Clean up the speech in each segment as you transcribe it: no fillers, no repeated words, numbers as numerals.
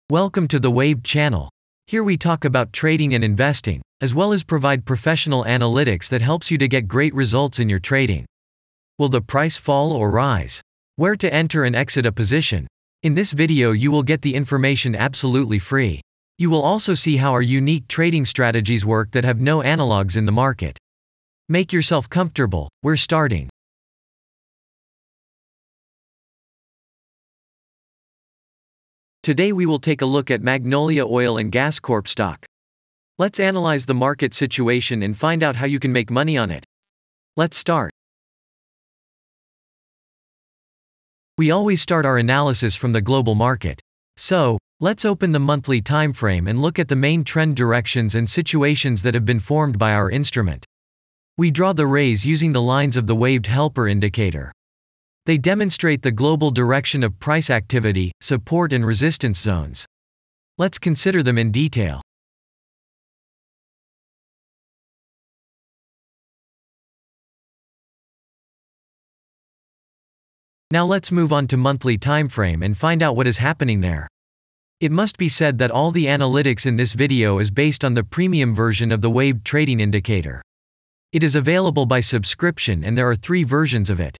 Welcome to the Waved channel. Here we talk about trading and investing, as well as provide professional analytics that helps you to get great results in your trading. Will the price fall or rise? Where to enter and exit a position? In this video you will get the information absolutely free. You will also see how our unique trading strategies work that have no analogs in the market. Make yourself comfortable, we're starting. Today we will take a look at Magnolia Oil and Gas Corp stock. Let's analyze the market situation and find out how you can make money on it. Let's start. We always start our analysis from the global market. So, let's open the monthly time frame and look at the main trend directions and situations that have been formed by our instrument. We draw the rays using the lines of the waved helper indicator. They demonstrate the global direction of price activity, support and resistance zones. Let's consider them in detail. Now let's move on to monthly time frame and find out what is happening there. It must be said that all the analytics in this video is based on the premium version of the waved trading indicator. It is available by subscription and there are 3 versions of it.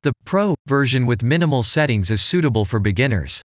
The Pro version with minimal settings is suitable for beginners.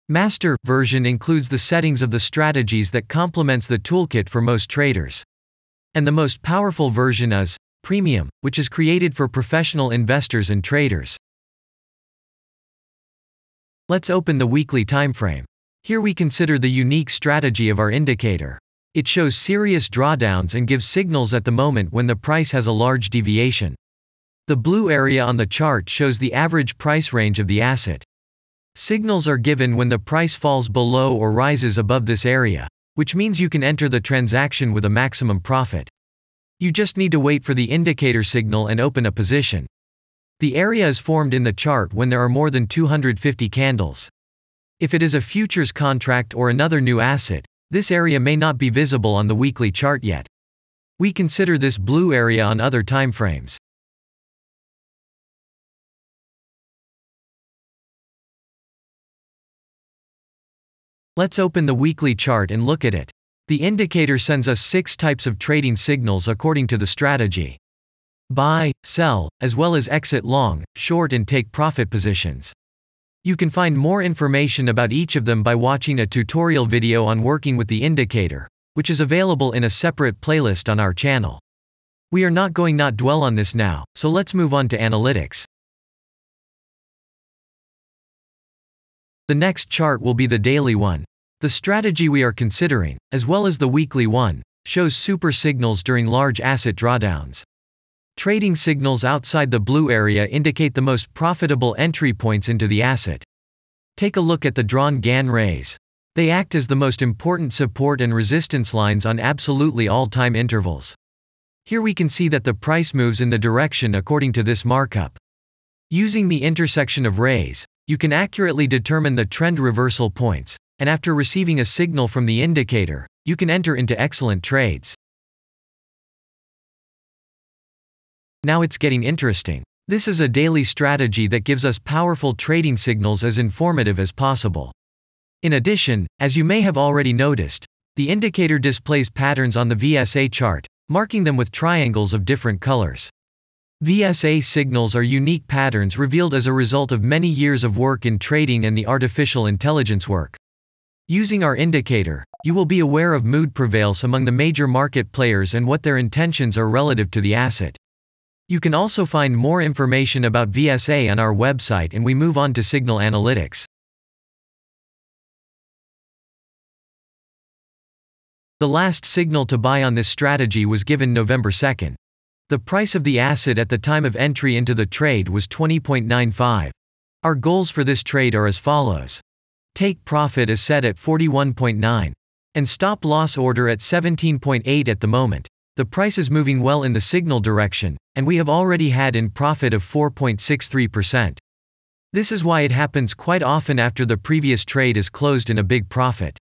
Master version includes the settings of the strategies that complements the toolkit for most traders. And the most powerful version is Premium, which is created for professional investors and traders. Let's open the weekly time frame. Here we consider the unique strategy of our indicator. It shows serious drawdowns and gives signals at the moment when the price has a large deviation. The blue area on the chart shows the average price range of the asset. Signals are given when the price falls below or rises above this area, which means you can enter the transaction with a maximum profit. You just need to wait for the indicator signal and open a position. The area is formed in the chart when there are more than 250 candles. If it is a futures contract or another new asset, this area may not be visible on the weekly chart yet. We consider this blue area on other time frames. Let's open the weekly chart and look at it. The indicator sends us 6 types of trading signals according to the strategy. Buy, sell, as well as exit long, short and take profit positions. You can find more information about each of them by watching a tutorial video on working with the indicator, which is available in a separate playlist on our channel. We are not going to dwell on this now, so let's move on to analytics. The next chart will be the daily one. The strategy we are considering, as well as the weekly one, shows super signals during large asset drawdowns. Trading signals outside the blue area indicate the most profitable entry points into the asset. Take a look at the drawn GAN rays. They act as the most important support and resistance lines on absolutely all time intervals. Here we can see that the price moves in the direction according to this markup. Using the intersection of rays, you can accurately determine the trend reversal points, and after receiving a signal from the indicator, you can enter into excellent trades. Now it's getting interesting. This is a daily strategy that gives us powerful trading signals as informative as possible. In addition, as you may have already noticed, the indicator displays patterns on the VSA chart, marking them with triangles of different colors. VSA signals are unique patterns revealed as a result of many years of work in trading and the artificial intelligence work. Using our indicator, you will be aware of mood prevails among the major market players and what their intentions are relative to the asset. You can also find more information about VSA on our website, and we move on to signal analytics. The last signal to buy on this strategy was given November 2nd. The price of the asset at the time of entry into the trade was 20.95. Our goals for this trade are as follows. Take profit is set at 41.9. And stop loss order at 17.8 at the moment. The price is moving well in the signal direction, and we have already had in profit of 4.63%. This is why it happens quite often after the previous trade is closed in a big profit.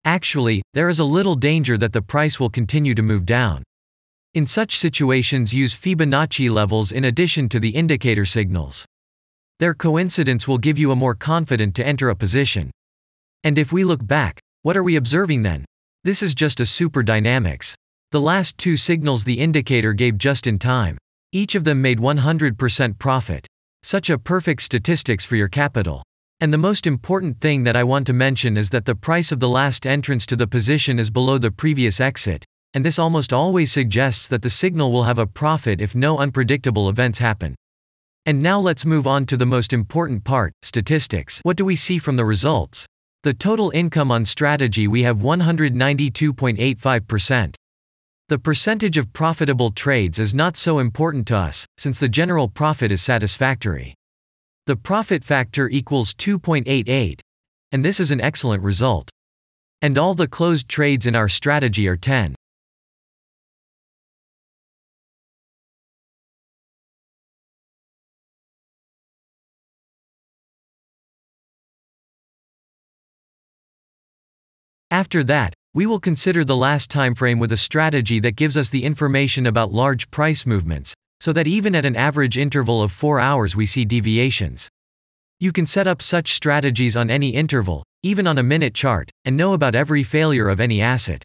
Actually, there is a little danger that the price will continue to move down. In such situations, use Fibonacci levels in addition to the indicator signals. Their coincidence will give you a more confident to enter a position. And if we look back, what are we observing then? This is just a super dynamics. The last two signals the indicator gave just in time. Each of them made 100% profit. Such a perfect statistics for your capital. And the most important thing that I want to mention is that the price of the last entrance to the position is below the previous exit, and this almost always suggests that the signal will have a profit if no unpredictable events happen. And now let's move on to the most important part, statistics. What do we see from the results? The total income on strategy we have 192.85%. The percentage of profitable trades is not so important to us, since the general profit is satisfactory. The profit factor equals 2.88, and this is an excellent result. And all the closed trades in our strategy are 10. After that, we will consider the last time frame with a strategy that gives us the information about large price movements, so that even at an average interval of 4 hours we see deviations. You can set up such strategies on any interval, even on a minute chart, and know about every failure of any asset.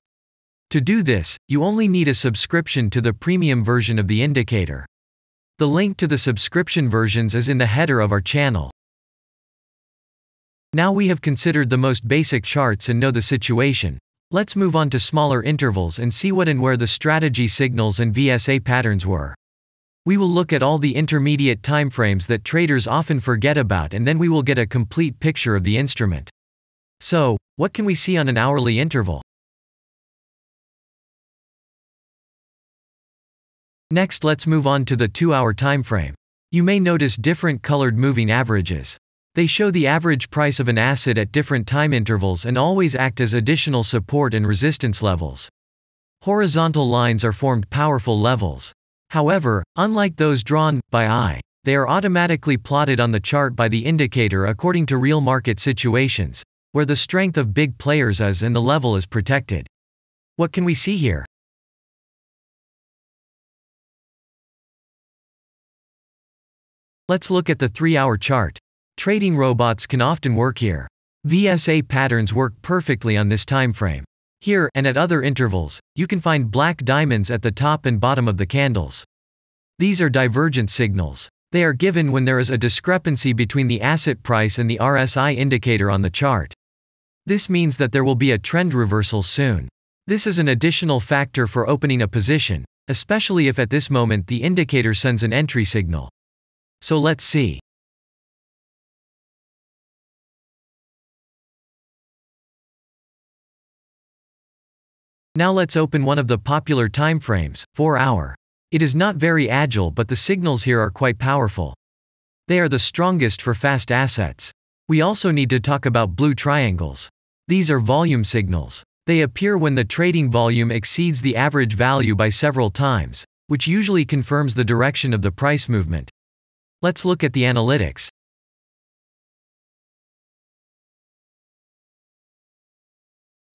To do this, you only need a subscription to the premium version of the indicator. The link to the subscription versions is in the header of our channel. Now we have considered the most basic charts and know the situation. Let's move on to smaller intervals and see what and where the strategy signals and VSA patterns were. We will look at all the intermediate timeframes that traders often forget about, and then we will get a complete picture of the instrument. So, what can we see on an hourly interval? Next, let's move on to the 2-hour timeframe. You may notice different colored moving averages. They show the average price of an asset at different time intervals and always act as additional support and resistance levels. Horizontal lines are formed powerful levels. However, unlike those drawn by eye, they are automatically plotted on the chart by the indicator according to real market situations, where the strength of big players is and the level is protected. What can we see here? Let's look at the 3-hour chart. Trading robots can often work here. VSA patterns work perfectly on this time frame. Here, and at other intervals, you can find black diamonds at the top and bottom of the candles. These are divergent signals. They are given when there is a discrepancy between the asset price and the RSI indicator on the chart. This means that there will be a trend reversal soon. This is an additional factor for opening a position, especially if at this moment the indicator sends an entry signal. So let's see. Now let's open one of the popular timeframes, 4-hour. It is not very agile, but the signals here are quite powerful. They are the strongest for fast assets. We also need to talk about blue triangles. These are volume signals. They appear when the trading volume exceeds the average value by several times, which usually confirms the direction of the price movement. Let's look at the analytics.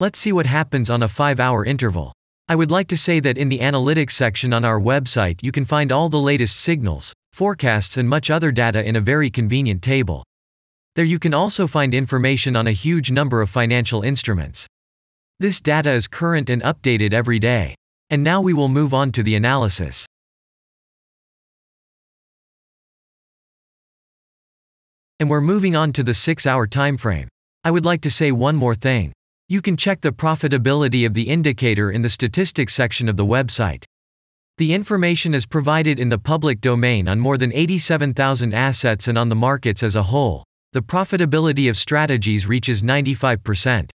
Let's see what happens on a 5-hour interval. I would like to say that in the analytics section on our website you can find all the latest signals, forecasts and much other data in a very convenient table. There you can also find information on a huge number of financial instruments. This data is current and updated every day. And now we will move on to the analysis. And we're moving on to the 6-hour timeframe. I would like to say one more thing. You can check the profitability of the indicator in the statistics section of the website. The information is provided in the public domain on more than 87,000 assets, and on the markets as a whole, the profitability of strategies reaches 95%.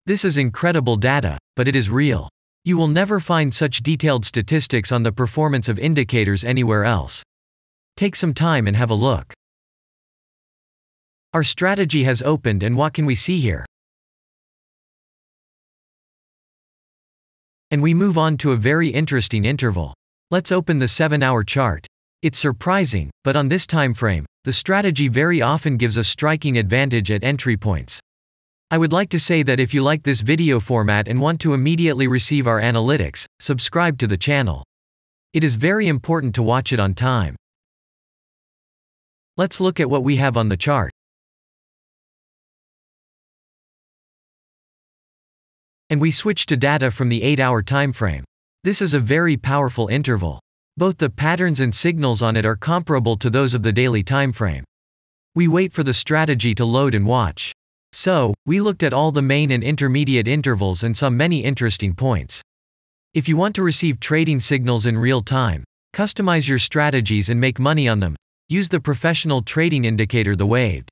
This is incredible data, but it is real. You will never find such detailed statistics on the performance of indicators anywhere else. Take some time and have a look. Our strategy has opened, and what can we see here? And we move on to a very interesting interval. Let's open the 7-hour chart. It's surprising, but on this time frame, the strategy very often gives a striking advantage at entry points. I would like to say that if you like this video format and want to immediately receive our analytics, subscribe to the channel. It is very important to watch it on time. Let's look at what we have on the chart. And we switch to data from the 8-hour time frame. This is a very powerful interval. Both the patterns and signals on it are comparable to those of the daily time frame. We wait for the strategy to load and watch. So, we looked at all the main and intermediate intervals and saw many interesting points. If you want to receive trading signals in real time, customize your strategies and make money on them, use the professional trading indicator The Waved.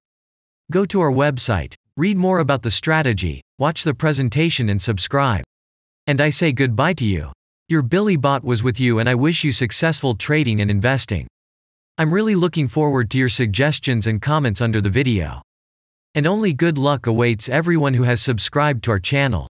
Go to our website, read more about the strategy, watch the presentation and subscribe. And I say goodbye to you. Your Billy Bot was with you and I wish you successful trading and investing. I'm really looking forward to your suggestions and comments under the video. And only good luck awaits everyone who has subscribed to our channel.